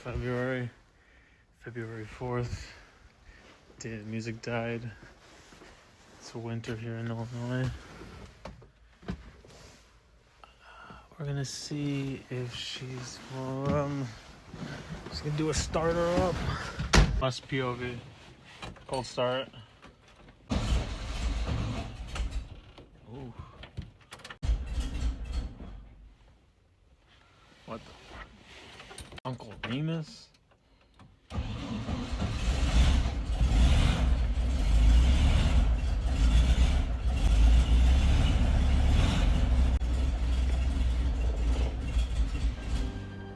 February 4th. Day the music died. It's winter here in Illinois. We're gonna see if she's just gonna do a starter up. Must POV. Cold start. Ooh. What the fuck? Uncle Remus?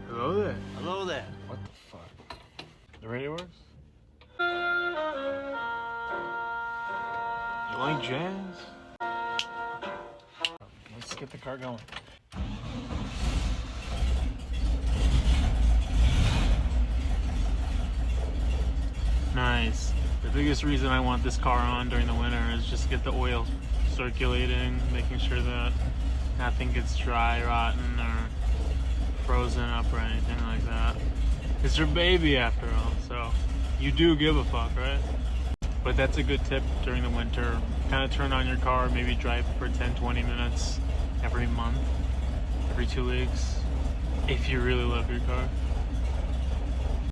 Hello there. Hello there. What the fuck? The radio works? You like jazz? Let's get the car going. Nice. The biggest reason I want this car on during the winter is just to get the oil circulating, making sure that nothing gets dry, rotten, or frozen up or anything like that. It's your baby after all, so you do give a fuck, right? But that's a good tip during the winter. Kind of turn on your car, maybe drive for 10-20 minutes every month, every 2 weeks, if you really love your car.